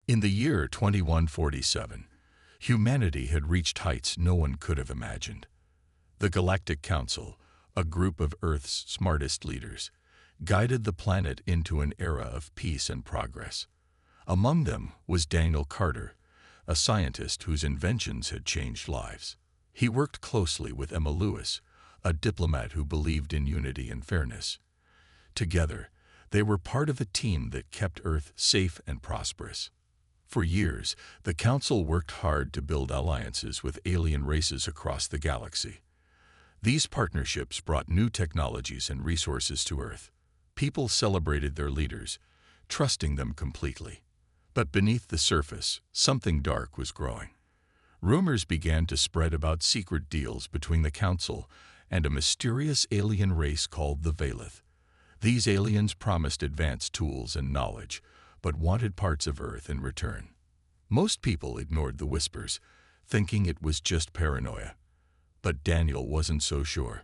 In the year 2147, humanity had reached heights no one could have imagined. The Galactic Council, a group of Earth's smartest leaders, guided the planet into an era of peace and progress. Among them was Daniel Carter, a scientist whose inventions had changed lives. He worked closely with Emma Lewis, a diplomat who believed in unity and fairness. Together, they were part of a team that kept Earth safe and prosperous. For years, the Council worked hard to build alliances with alien races across the galaxy. These partnerships brought new technologies and resources to Earth. People celebrated their leaders, trusting them completely. But beneath the surface, something dark was growing. Rumors began to spread about secret deals between the Council and a mysterious alien race called the Valith. These aliens promised advanced tools and knowledge, but wanted parts of Earth in return. Most people ignored the whispers, thinking it was just paranoia. But Daniel wasn't so sure.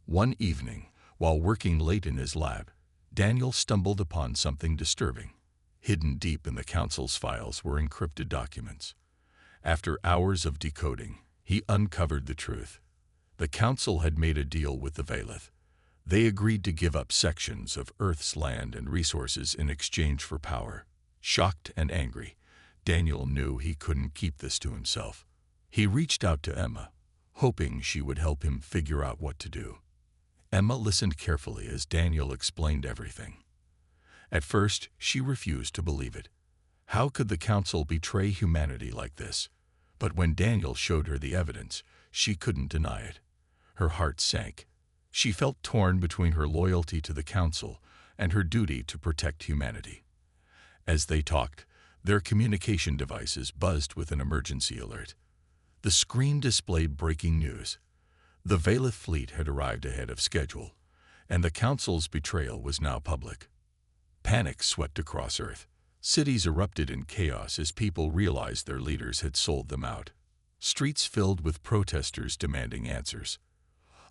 One evening, while working late in his lab, Daniel stumbled upon something disturbing. Hidden deep in the Council's files were encrypted documents. After hours of decoding, he uncovered the truth. The Council had made a deal with the Valith. They agreed to give up sections of Earth's land and resources in exchange for power. Shocked and angry, Daniel knew he couldn't keep this to himself. He reached out to Emma, hoping she would help him figure out what to do. Emma listened carefully as Daniel explained everything. At first, she refused to believe it. How could the Council betray humanity like this? But when Daniel showed her the evidence, she couldn't deny it. Her heart sank. She felt torn between her loyalty to the Council and her duty to protect humanity. As they talked, their communication devices buzzed with an emergency alert. The screen displayed breaking news. The Valith fleet had arrived ahead of schedule, and the Council's betrayal was now public. Panic swept across Earth. Cities erupted in chaos as people realized their leaders had sold them out. Streets filled with protesters demanding answers.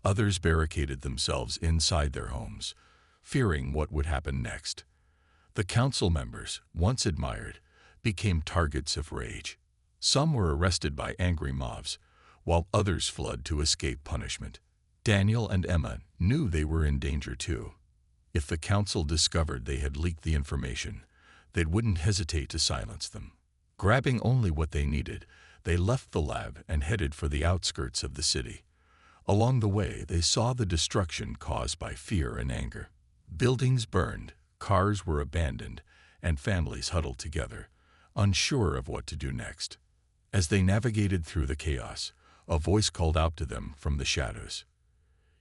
Others barricaded themselves inside their homes, fearing what would happen next. The Council members, once admired, became targets of rage. Some were arrested by angry mobs, while others fled to escape punishment. Daniel and Emma knew they were in danger too. If the Council discovered they had leaked the information, they wouldn't hesitate to silence them. Grabbing only what they needed, they left the lab and headed for the outskirts of the city. Along the way, they saw the destruction caused by fear and anger. Buildings burned, cars were abandoned, and families huddled together, unsure of what to do next. As they navigated through the chaos, a voice called out to them from the shadows.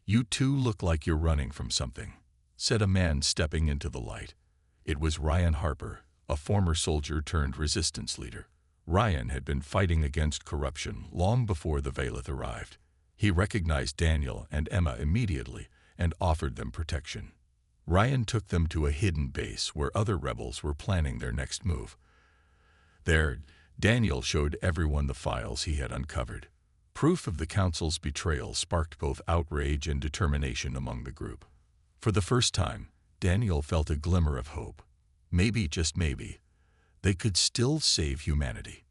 "You two look like you're running from something," said a man stepping into the light. It was Ryan Harper, a former soldier turned resistance leader. Ryan had been fighting against corruption long before the Valith arrived. He recognized Daniel and Emma immediately and offered them protection. Ryan took them to a hidden base where other rebels were planning their next move. There, Daniel showed everyone the files he had uncovered. Proof of the Council's betrayal sparked both outrage and determination among the group. For the first time, Daniel felt a glimmer of hope. Maybe, just maybe, they could still save humanity.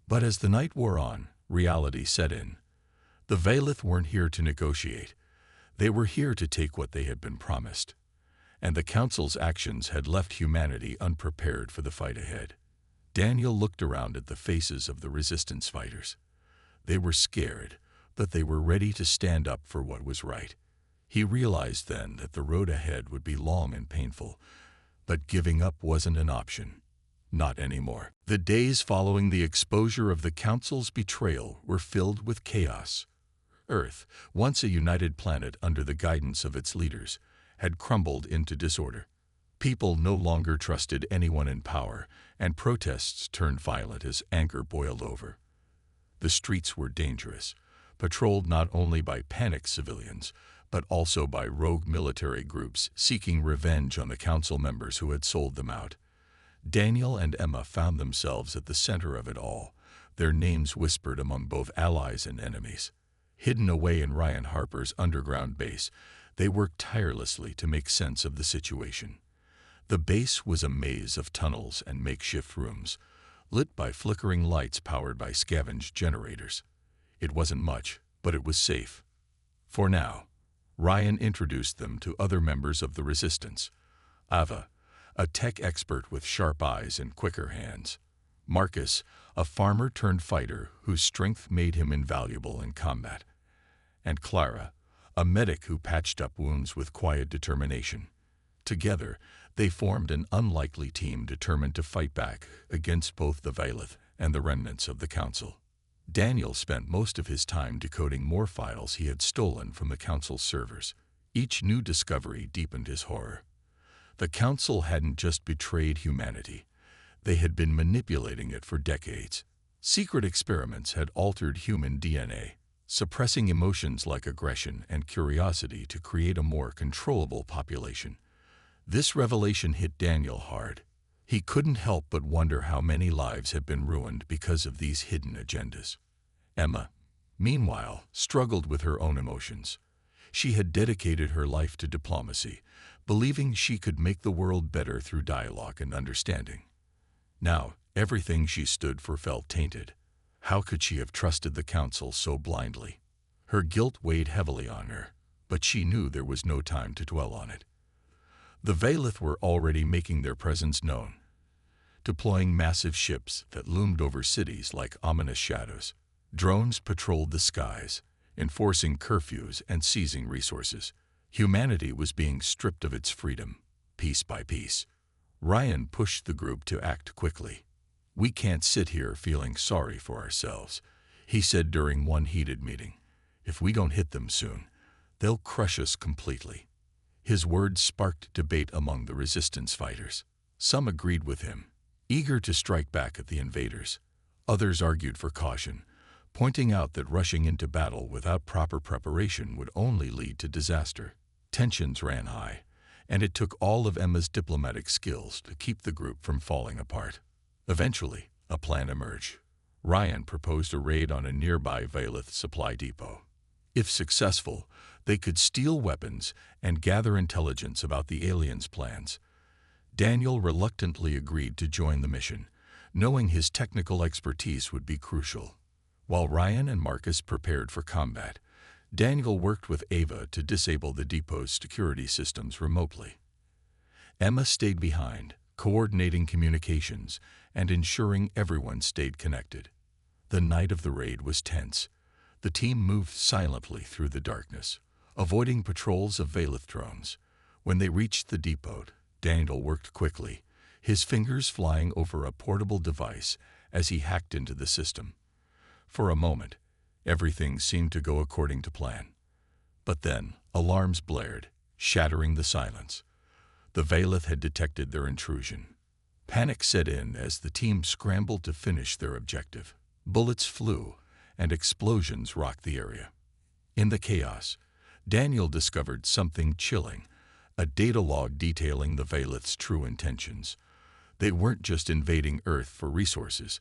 But as the night wore on, reality set in. The Valith weren't here to negotiate. They were here to take what they had been promised. And the Council's actions had left humanity unprepared for the fight ahead. Daniel looked around at the faces of the resistance fighters. They were scared, but they were ready to stand up for what was right. He realized then that the road ahead would be long and painful, but giving up wasn't an option. Not anymore. The days following the exposure of the Council's betrayal were filled with chaos. Earth, once a united planet under the guidance of its leaders, had crumbled into disorder. People no longer trusted anyone in power, and protests turned violent as anger boiled over. The streets were dangerous, patrolled not only by panicked civilians, but also by rogue military groups seeking revenge on the Council members who had sold them out. Daniel and Emma found themselves at the center of it all, their names whispered among both allies and enemies. Hidden away in Ryan Harper's underground base, they worked tirelessly to make sense of the situation. The base was a maze of tunnels and makeshift rooms, lit by flickering lights powered by scavenged generators. It wasn't much, but it was safe. For now, Ryan introduced them to other members of the Resistance. Ava, a tech expert with sharp eyes and quicker hands. Marcus, a farmer-turned-fighter whose strength made him invaluable in combat. And Clara, a medic who patched up wounds with quiet determination. Together, they formed an unlikely team determined to fight back against both the Vailith and the remnants of the Council. Daniel spent most of his time decoding more files he had stolen from the Council's servers. Each new discovery deepened his horror. The Council hadn't just betrayed humanity. They had been manipulating it for decades. Secret experiments had altered human DNA, suppressing emotions like aggression and curiosity to create a more controllable population. This revelation hit Daniel hard. He couldn't help but wonder how many lives had been ruined because of these hidden agendas. Emma, meanwhile, struggled with her own emotions. She had dedicated her life to diplomacy, believing she could make the world better through dialogue and understanding. Now, everything she stood for felt tainted. How could she have trusted the Council so blindly? Her guilt weighed heavily on her, but she knew there was no time to dwell on it. The Vailith were already making their presence known, deploying massive ships that loomed over cities like ominous shadows. Drones patrolled the skies, enforcing curfews and seizing resources. Humanity was being stripped of its freedom, piece by piece. Ryan pushed the group to act quickly. "We can't sit here feeling sorry for ourselves," he said during one heated meeting. "If we don't hit them soon, they'll crush us completely." His words sparked debate among the Resistance fighters. Some agreed with him, eager to strike back at the invaders. Others argued for caution, pointing out that rushing into battle without proper preparation would only lead to disaster. Tensions ran high, and it took all of Emma's diplomatic skills to keep the group from falling apart. Eventually, a plan emerged. Ryan proposed a raid on a nearby Vailith supply depot. If successful, they could steal weapons and gather intelligence about the aliens' plans. Daniel reluctantly agreed to join the mission, knowing his technical expertise would be crucial. While Ryan and Marcus prepared for combat, Daniel worked with Ava to disable the depot's security systems remotely. Emma stayed behind, coordinating communications and ensuring everyone stayed connected. The night of the raid was tense. The team moved silently through the darkness, avoiding patrols of Vailith drones. When they reached the depot, Daniel worked quickly, his fingers flying over a portable device as he hacked into the system. For a moment, everything seemed to go according to plan. But then, alarms blared, shattering the silence. The Vailith had detected their intrusion. Panic set in as the team scrambled to finish their objective. Bullets flew, and explosions rocked the area. In the chaos, Daniel discovered something chilling, a data log detailing the Vailith's true intentions. They weren't just invading Earth for resources.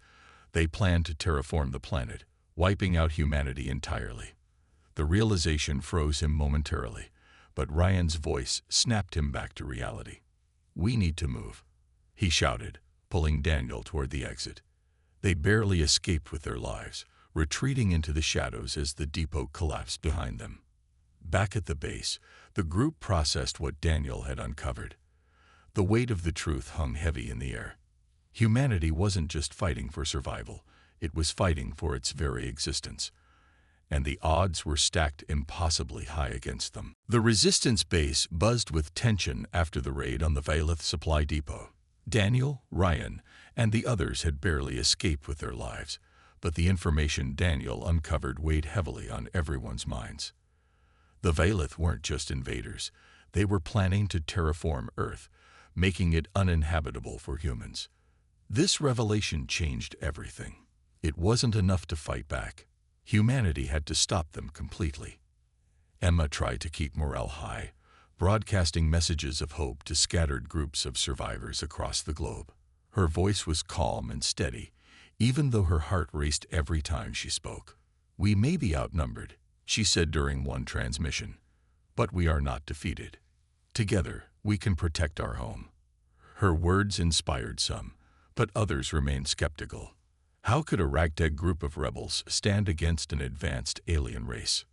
They planned to terraform the planet, wiping out humanity entirely. The realization froze him momentarily, but Ryan's voice snapped him back to reality. "We need to move," he shouted, pulling Daniel toward the exit. They barely escaped with their lives, retreating into the shadows as the depot collapsed behind them. Back at the base, the group processed what Daniel had uncovered. The weight of the truth hung heavy in the air. Humanity wasn't just fighting for survival, it was fighting for its very existence. And the odds were stacked impossibly high against them. The Resistance base buzzed with tension after the raid on the Vailith supply depot. Daniel, Ryan, and the others had barely escaped with their lives, but the information Daniel uncovered weighed heavily on everyone's minds. The Vailith weren't just invaders. They were planning to terraform Earth, making it uninhabitable for humans. This revelation changed everything. It wasn't enough to fight back. Humanity had to stop them completely. Emma tried to keep morale high, broadcasting messages of hope to scattered groups of survivors across the globe. Her voice was calm and steady, even though her heart raced every time she spoke. "We may be outnumbered," she said during one transmission, "but we are not defeated. Together, we can protect our home." Her words inspired some, But others remained skeptical. How could a ragtag group of rebels stand against an advanced alien race?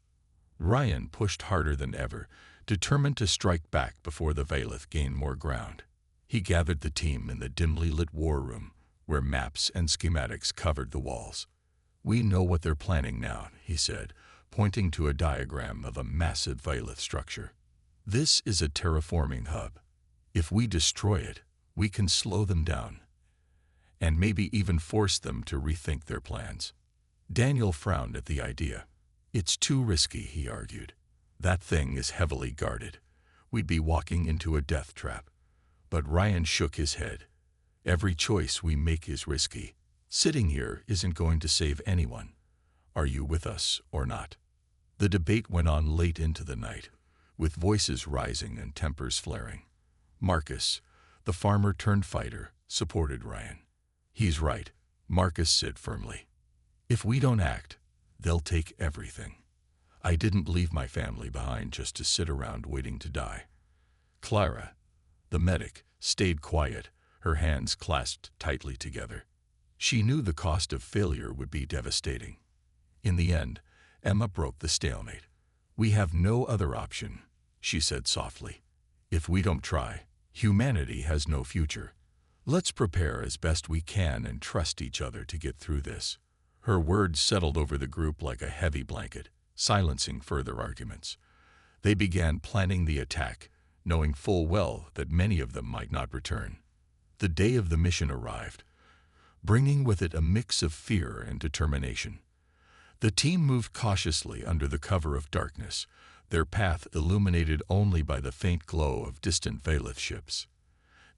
Ryan pushed harder than ever, determined to strike back before the Valith gained more ground. He gathered the team in the dimly lit war room, where maps and schematics covered the walls. "We know what they're planning now," he said, pointing to a diagram of a massive Valith structure. "This is a terraforming hub. If we destroy it, we can slow them down, and maybe even force them to rethink their plans." Daniel frowned at the idea. "It's too risky," he argued. "That thing is heavily guarded. We'd be walking into a death trap." But Ryan shook his head. "Every choice we make is risky. Sitting here isn't going to save anyone. Are you with us or not?" The debate went on late into the night, with voices rising and tempers flaring. Marcus, the farmer-turned-fighter, supported Ryan. "He's right," Marcus said firmly. "If we don't act, they'll take everything. I didn't leave my family behind just to sit around waiting to die." Clara, the medic, stayed quiet, her hands clasped tightly together. She knew the cost of failure would be devastating. In the end, Emma broke the stalemate. "We have no other option," she said softly. "If we don't try, humanity has no future. Let's prepare as best we can and trust each other to get through this." Her words settled over the group like a heavy blanket, silencing further arguments. They began planning the attack, knowing full well that many of them might not return. The day of the mission arrived, bringing with it a mix of fear and determination. The team moved cautiously under the cover of darkness, their path illuminated only by the faint glow of distant Valith ships.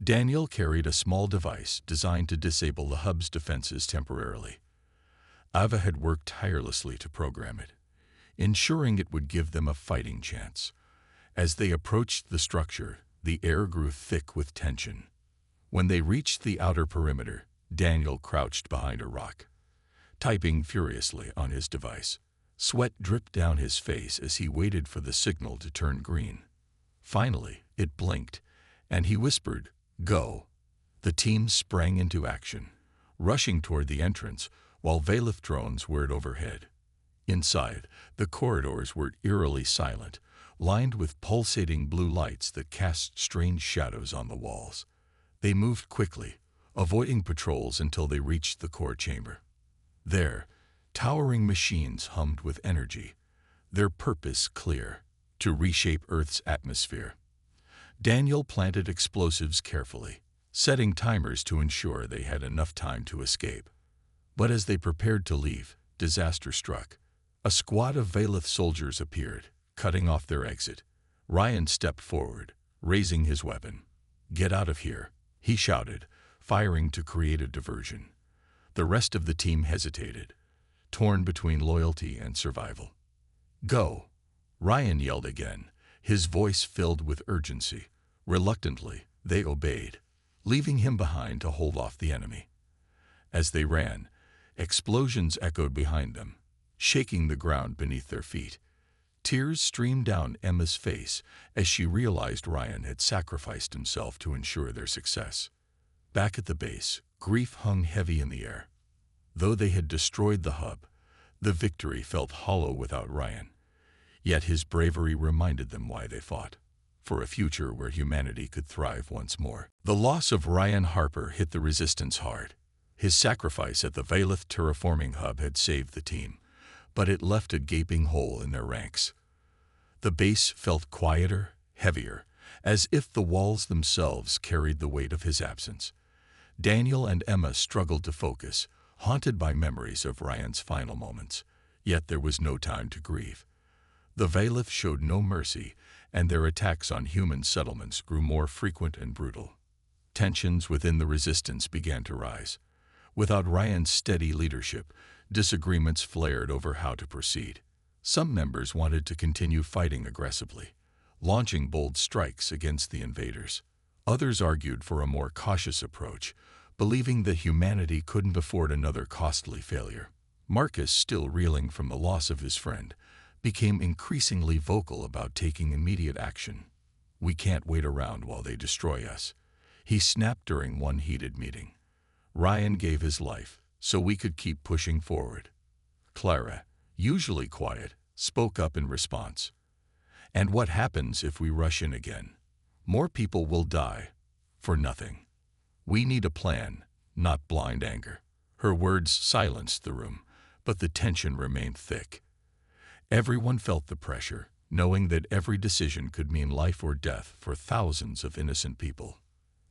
Daniel carried a small device designed to disable the hub's defenses temporarily. Ava had worked tirelessly to program it, ensuring it would give them a fighting chance. As they approached the structure, the air grew thick with tension. When they reached the outer perimeter, Daniel crouched behind a rock, typing furiously on his device. Sweat dripped down his face as he waited for the signal to turn green. Finally, it blinked, and he whispered, "Go." The team sprang into action, rushing toward the entrance while Valith drones whirred overhead. Inside, the corridors were eerily silent, lined with pulsating blue lights that cast strange shadows on the walls. They moved quickly, avoiding patrols until they reached the core chamber. There, towering machines hummed with energy, their purpose clear: to reshape Earth's atmosphere. Daniel planted explosives carefully, setting timers to ensure they had enough time to escape. But as they prepared to leave, disaster struck. A squad of Valith soldiers appeared, cutting off their exit. Ryan stepped forward, raising his weapon. "Get out of here," he shouted, firing to create a diversion. The rest of the team hesitated, torn between loyalty and survival. "Go," Ryan yelled again, his voice filled with urgency. Reluctantly, they obeyed, leaving him behind to hold off the enemy. As they ran, explosions echoed behind them, shaking the ground beneath their feet. Tears streamed down Emma's face as she realized Ryan had sacrificed himself to ensure their success. Back at the base, grief hung heavy in the air. Though they had destroyed the hub, the victory felt hollow without Ryan. Yet his bravery reminded them why they fought: for a future where humanity could thrive once more. The loss of Ryan Harper hit the resistance hard. His sacrifice at the Valith terraforming hub had saved the team, but it left a gaping hole in their ranks. The base felt quieter, heavier, as if the walls themselves carried the weight of his absence. Daniel and Emma struggled to focus, haunted by memories of Ryan's final moments. Yet there was no time to grieve. The Valith showed no mercy, and their attacks on human settlements grew more frequent and brutal. Tensions within the resistance began to rise. Without Ryan's steady leadership, disagreements flared over how to proceed. Some members wanted to continue fighting aggressively, launching bold strikes against the invaders. Others argued for a more cautious approach, believing that humanity couldn't afford another costly failure. Marcus, still reeling from the loss of his friend, became increasingly vocal about taking immediate action. "We can't wait around while they destroy us," he snapped during one heated meeting. Ryan gave his life so we could keep pushing forward. Clara, usually quiet, spoke up in response. And what happens if we rush in again? More people will die. For nothing. We need a plan, not blind anger. Her words silenced the room, but the tension remained thick. Everyone felt the pressure, knowing that every decision could mean life or death for thousands of innocent people.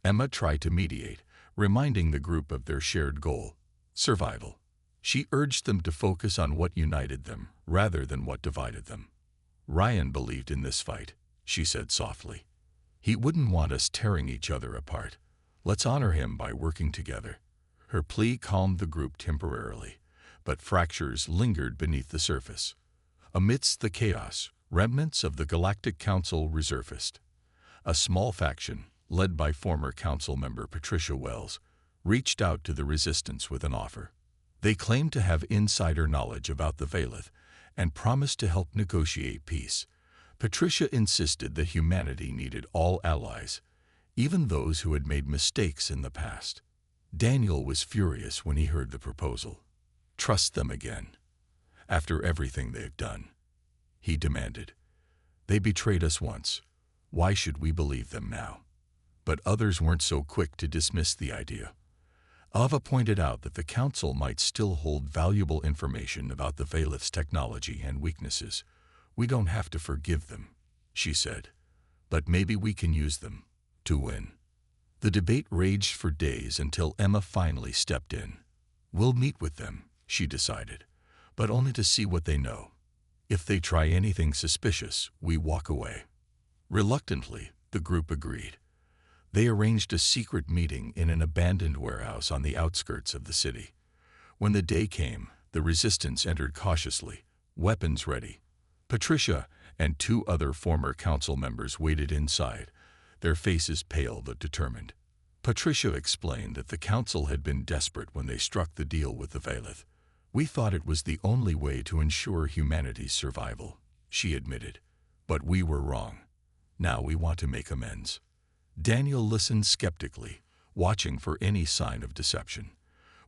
Emma tried to mediate, reminding the group of their shared goal, survival. She urged them to focus on what united them rather than what divided them. Ryan believed in this fight, she said softly. He wouldn't want us tearing each other apart. Let's honor him by working together. Her plea calmed the group temporarily, but fractures lingered beneath the surface. Amidst the chaos, remnants of the Galactic Council resurfaced. A small faction, led by former council member Patricia Wells, reached out to the resistance with an offer. They claimed to have insider knowledge about the Valeth and promised to help negotiate peace. Patricia insisted that humanity needed all allies, even those who had made mistakes in the past. Daniel was furious when he heard the proposal. Trust them again. After everything they've done, he demanded. They betrayed us once. Why should we believe them now? But others weren't so quick to dismiss the idea. Ava pointed out that the Council might still hold valuable information about the Valeth's technology and weaknesses. We don't have to forgive them, she said, but maybe we can use them to win. The debate raged for days until Emma finally stepped in. We'll meet with them, she decided, but only to see what they know. If they try anything suspicious, we walk away. Reluctantly, the group agreed. They arranged a secret meeting in an abandoned warehouse on the outskirts of the city. When the day came, the resistance entered cautiously, weapons ready. Patricia and two other former council members waited inside, their faces pale but determined. Patricia explained that the council had been desperate when they struck the deal with the Valeth. We thought it was the only way to ensure humanity's survival, she admitted. But we were wrong. Now we want to make amends. Daniel listened skeptically, watching for any sign of deception.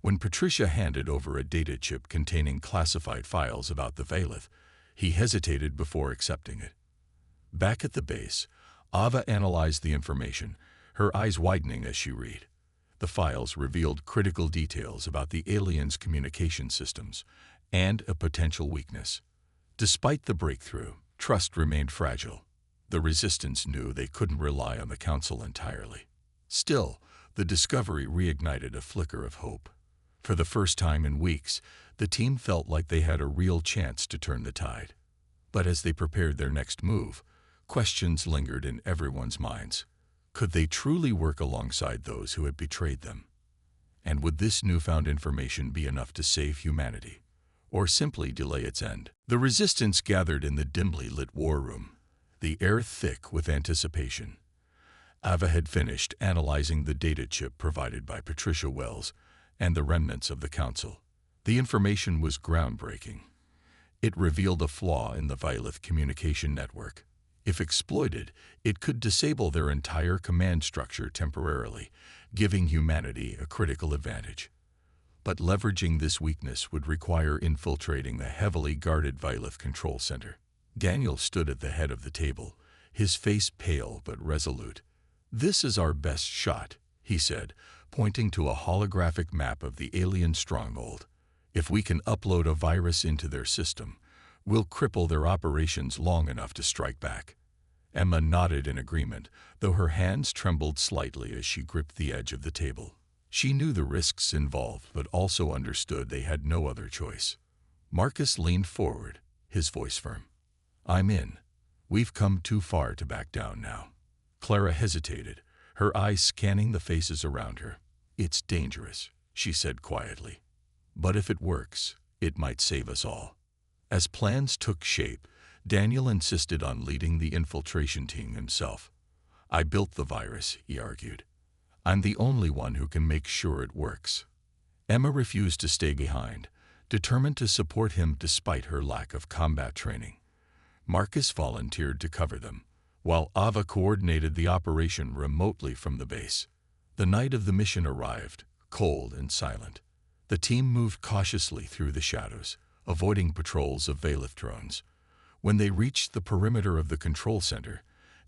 When Patricia handed over a data chip containing classified files about the Valeth, he hesitated before accepting it. Back at the base, Ava analyzed the information, her eyes widening as she read. The files revealed critical details about the aliens' communication systems and a potential weakness. Despite the breakthrough, trust remained fragile. The resistance knew they couldn't rely on the Council entirely. Still, the discovery reignited a flicker of hope. For the first time in weeks, the team felt like they had a real chance to turn the tide. But as they prepared their next move, questions lingered in everyone's minds. Could they truly work alongside those who had betrayed them? And would this newfound information be enough to save humanity, or simply delay its end? The resistance gathered in the dimly lit war room, the air thick with anticipation. Ava had finished analyzing the data chip provided by Patricia Wells and the remnants of the Council. The information was groundbreaking. It revealed a flaw in the Valeth communication network. If exploited, it could disable their entire command structure temporarily, giving humanity a critical advantage. But leveraging this weakness would require infiltrating the heavily guarded Valeth control center. Daniel stood at the head of the table, his face pale but resolute. "This is our best shot," he said, pointing to a holographic map of the alien stronghold. "If we can upload a virus into their system, we'll cripple their operations long enough to strike back." Emma nodded in agreement, though her hands trembled slightly as she gripped the edge of the table. She knew the risks involved, but also understood they had no other choice. Marcus leaned forward, his voice firm. "I'm in. We've come too far to back down now." Clara hesitated, her eyes scanning the faces around her. "It's dangerous," she said quietly. "But if it works, it might save us all." As plans took shape, Daniel insisted on leading the infiltration team himself. "I built the virus," he argued. "I'm the only one who can make sure it works." Emma refused to stay behind, determined to support him despite her lack of combat training. Marcus volunteered to cover them, while Ava coordinated the operation remotely from the base. The night of the mission arrived, cold and silent. The team moved cautiously through the shadows, avoiding patrols of Valith drones. When they reached the perimeter of the control center,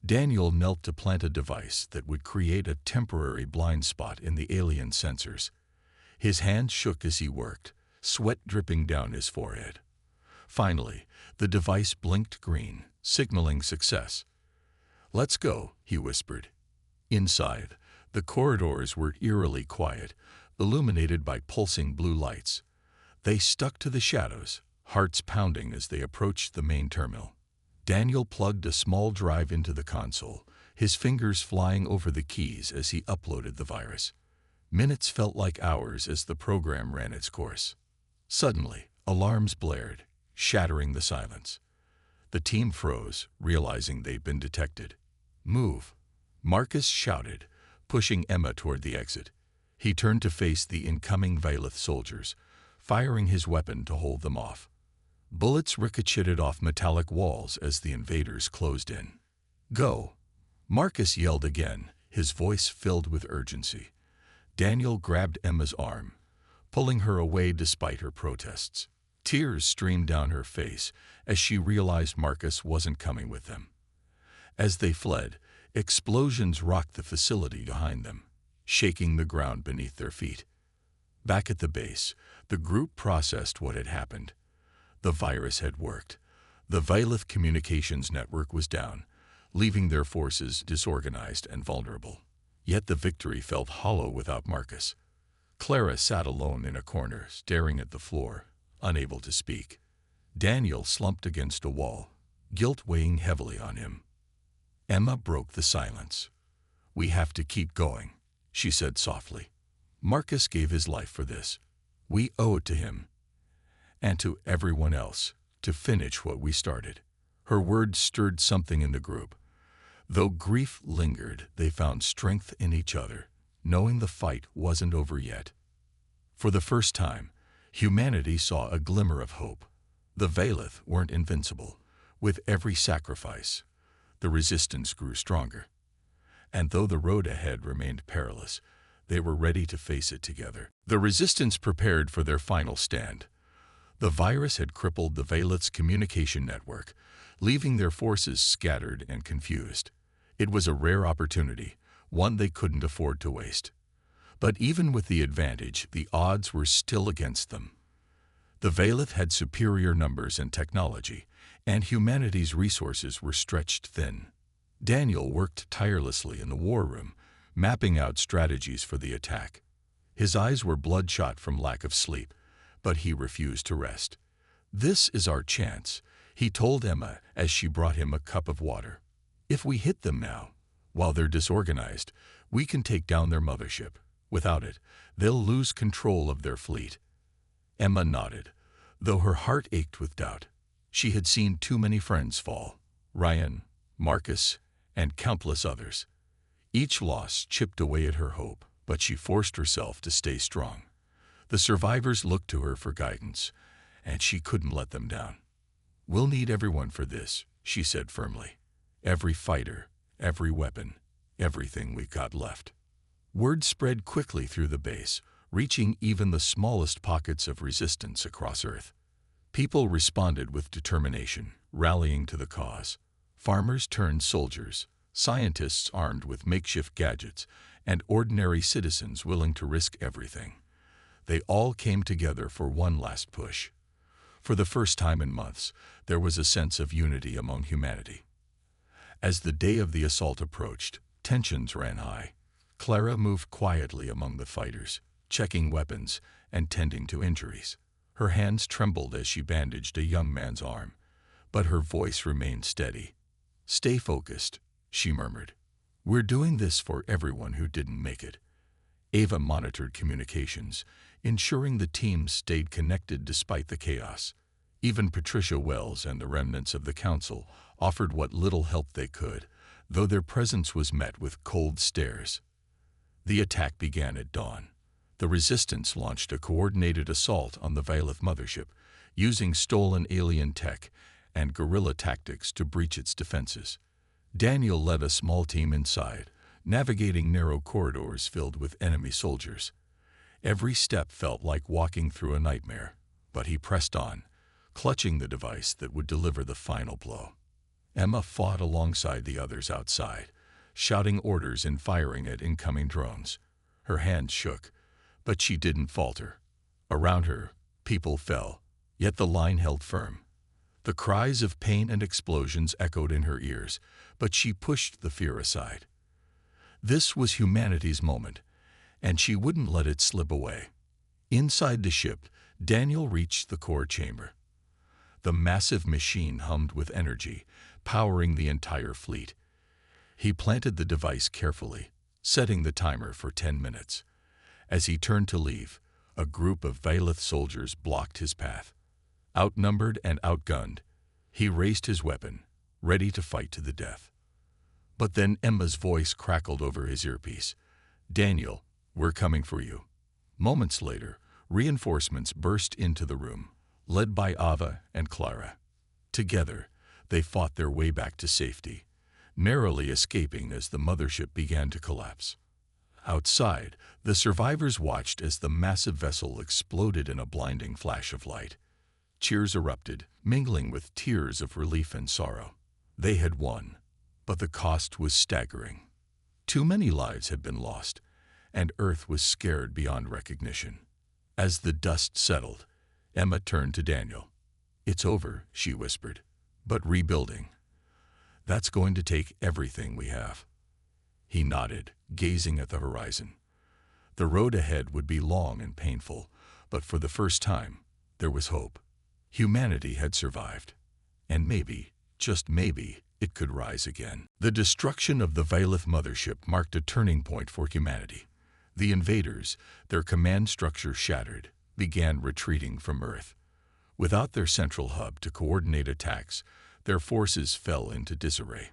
Daniel knelt to plant a device that would create a temporary blind spot in the alien sensors. His hands shook as he worked, sweat dripping down his forehead. Finally, the device blinked green, signaling success. "Let's go," he whispered. Inside, the corridors were eerily quiet, illuminated by pulsing blue lights. They stuck to the shadows, hearts pounding as they approached the main terminal. Daniel plugged a small drive into the console, his fingers flying over the keys as he uploaded the virus. Minutes felt like hours as the program ran its course. Suddenly, alarms blared, shattering the silence. The team froze, realizing they'd been detected. "Move," Marcus shouted, pushing Emma toward the exit. He turned to face the incoming Valith soldiers, firing his weapon to hold them off. Bullets ricocheted off metallic walls as the invaders closed in. "Go!" Marcus yelled again, his voice filled with urgency. Daniel grabbed Emma's arm, pulling her away despite her protests. Tears streamed down her face as she realized Marcus wasn't coming with them. As they fled, explosions rocked the facility behind them, shaking the ground beneath their feet. Back at the base, the group processed what had happened. The virus had worked. The Valith communications network was down, leaving their forces disorganized and vulnerable. Yet the victory felt hollow without Marcus. Clara sat alone in a corner, staring at the floor, unable to speak. Daniel slumped against a wall, guilt weighing heavily on him. Emma broke the silence. "We have to keep going," she said softly. "Marcus gave his life for this. We owe it to him, and to everyone else, to finish what we started." Her words stirred something in the group. Though grief lingered, they found strength in each other, knowing the fight wasn't over yet. For the first time, humanity saw a glimmer of hope. The Valith weren't invincible. With every sacrifice, the resistance grew stronger. And though the road ahead remained perilous, they were ready to face it together. The resistance prepared for their final stand. The virus had crippled the Valith's communication network, leaving their forces scattered and confused. It was a rare opportunity, one they couldn't afford to waste. But even with the advantage, the odds were still against them. The Valith had superior numbers and technology, and humanity's resources were stretched thin. Daniel worked tirelessly in the war room, mapping out strategies for the attack. His eyes were bloodshot from lack of sleep, but he refused to rest. "This is our chance," he told Emma as she brought him a cup of water. "If we hit them now, while they're disorganized, we can take down their mothership. Without it, they'll lose control of their fleet." Emma nodded, though her heart ached with doubt. She had seen too many friends fall: Ryan, Marcus, and countless others. Each loss chipped away at her hope, but she forced herself to stay strong. The survivors looked to her for guidance, and she couldn't let them down. "We'll need everyone for this," she said firmly. "Every fighter, every weapon, everything we've got left." Word spread quickly through the base, reaching even the smallest pockets of resistance across Earth. People responded with determination, rallying to the cause. Farmers turned soldiers, scientists armed with makeshift gadgets, and ordinary citizens willing to risk everything. They all came together for one last push. For the first time in months, there was a sense of unity among humanity. As the day of the assault approached, tensions ran high. Clara moved quietly among the fighters, checking weapons and tending to injuries. Her hands trembled as she bandaged a young man's arm, but her voice remained steady. "Stay focused," she murmured. "We're doing this for everyone who didn't make it." Ava monitored communications, ensuring the team stayed connected despite the chaos. Even Patricia Wells and the remnants of the council offered what little help they could, though their presence was met with cold stares. The attack began at dawn. The resistance launched a coordinated assault on the Valith mothership, using stolen alien tech and guerrilla tactics to breach its defenses. Daniel led a small team inside, navigating narrow corridors filled with enemy soldiers. Every step felt like walking through a nightmare, but he pressed on, clutching the device that would deliver the final blow. Emma fought alongside the others outside, shouting orders and firing at incoming drones. Her hands shook, but she didn't falter. Around her, people fell, yet the line held firm. The cries of pain and explosions echoed in her ears, but she pushed the fear aside. This was humanity's moment, and she wouldn't let it slip away. Inside the ship, Daniel reached the core chamber. The massive machine hummed with energy, powering the entire fleet. He planted the device carefully, setting the timer for 10 minutes. As he turned to leave, a group of Vailith soldiers blocked his path. Outnumbered and outgunned, he raised his weapon, ready to fight to the death. But then Emma's voice crackled over his earpiece. "Daniel, we're coming for you." Moments later, reinforcements burst into the room, led by Ava and Clara. Together, they fought their way back to safety, narrowly escaping as the mothership began to collapse. Outside, the survivors watched as the massive vessel exploded in a blinding flash of light. Cheers erupted, mingling with tears of relief and sorrow. They had won, but the cost was staggering. Too many lives had been lost, and Earth was scared beyond recognition. As the dust settled, Emma turned to Daniel. "It's over," she whispered, "but rebuilding. That's going to take everything we have." He nodded, gazing at the horizon. The road ahead would be long and painful, but for the first time, there was hope. Humanity had survived, and maybe, just maybe, it could rise again. The destruction of the Vailith mothership marked a turning point for humanity. The invaders, their command structure shattered, began retreating from Earth. Without their central hub to coordinate attacks, their forces fell into disarray.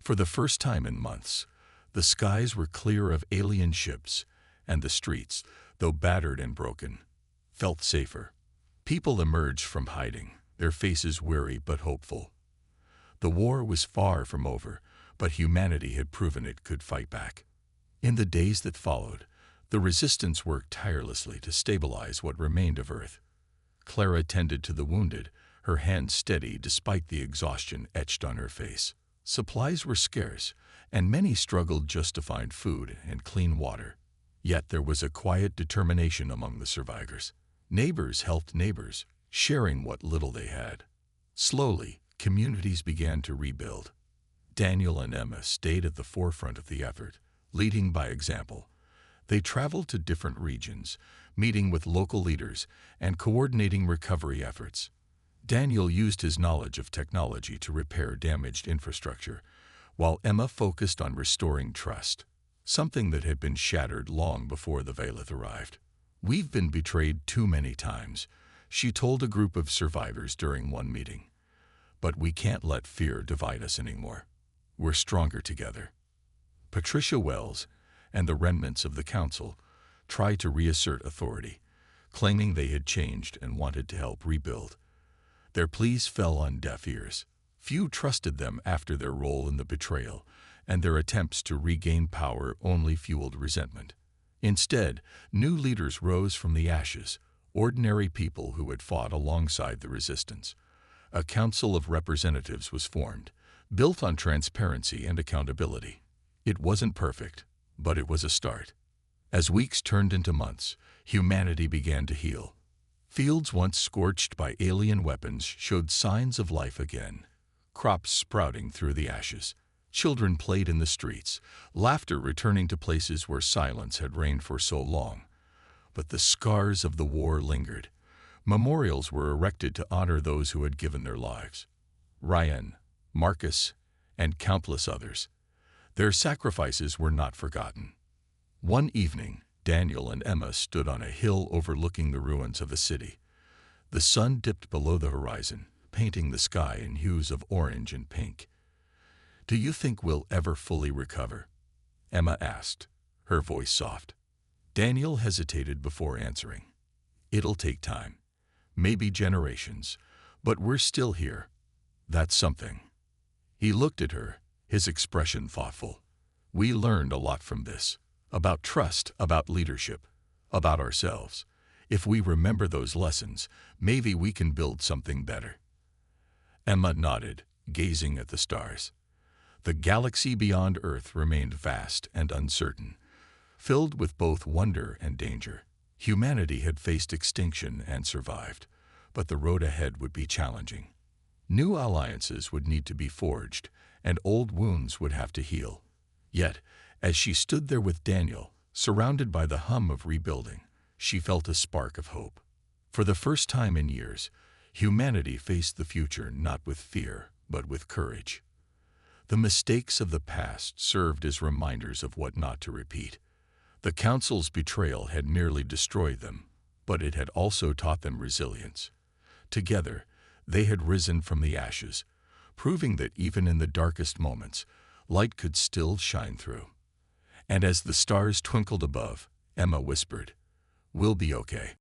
For the first time in months, the skies were clear of alien ships, and the streets, though battered and broken, felt safer. People emerged from hiding, their faces weary but hopeful. The war was far from over, but humanity had proven it could fight back. In the days that followed, the resistance worked tirelessly to stabilize what remained of Earth. Clara tended to the wounded, her hands steady despite the exhaustion etched on her face. Supplies were scarce, and many struggled just to find food and clean water. Yet there was a quiet determination among the survivors. Neighbors helped neighbors, sharing what little they had. Slowly, communities began to rebuild. Daniel and Emma stayed at the forefront of the effort, leading by example. They traveled to different regions, meeting with local leaders and coordinating recovery efforts. Daniel used his knowledge of technology to repair damaged infrastructure, while Emma focused on restoring trust, something that had been shattered long before the Vailith arrived. "We've been betrayed too many times," she told a group of survivors during one meeting. "But we can't let fear divide us anymore. We're stronger together." Patricia Wells and the remnants of the council tried to reassert authority, claiming they had changed and wanted to help rebuild. Their pleas fell on deaf ears. Few trusted them after their role in the betrayal, and their attempts to regain power only fueled resentment. Instead, new leaders rose from the ashes, ordinary people who had fought alongside the resistance. A council of representatives was formed, built on transparency and accountability. It wasn't perfect, but it was a start. As weeks turned into months, humanity began to heal. Fields once scorched by alien weapons showed signs of life again, crops sprouting through the ashes. Children played in the streets, laughter returning to places where silence had reigned for so long. But the scars of the war lingered. Memorials were erected to honor those who had given their lives. Ryan, Marcus, and countless others. Their sacrifices were not forgotten. One evening, Daniel and Emma stood on a hill overlooking the ruins of a city. The sun dipped below the horizon, painting the sky in hues of orange and pink. "Do you think we'll ever fully recover?" Emma asked, her voice soft. Daniel hesitated before answering. "It'll take time, maybe generations, but we're still here. That's something." He looked at her, his expression thoughtful. "We learned a lot from this, about trust, about leadership, about ourselves. If we remember those lessons, maybe we can build something better." Emma nodded, gazing at the stars. The galaxy beyond Earth remained vast and uncertain, filled with both wonder and danger. Humanity had faced extinction and survived, but the road ahead would be challenging. New alliances would need to be forged, and old wounds would have to heal. Yet, as she stood there with Daniel, surrounded by the hum of rebuilding, she felt a spark of hope. For the first time in years, humanity faced the future not with fear, but with courage. The mistakes of the past served as reminders of what not to repeat. The Council's betrayal had nearly destroyed them, but it had also taught them resilience. Together, they had risen from the ashes, proving that even in the darkest moments, light could still shine through. And as the stars twinkled above, Emma whispered, "We'll be okay."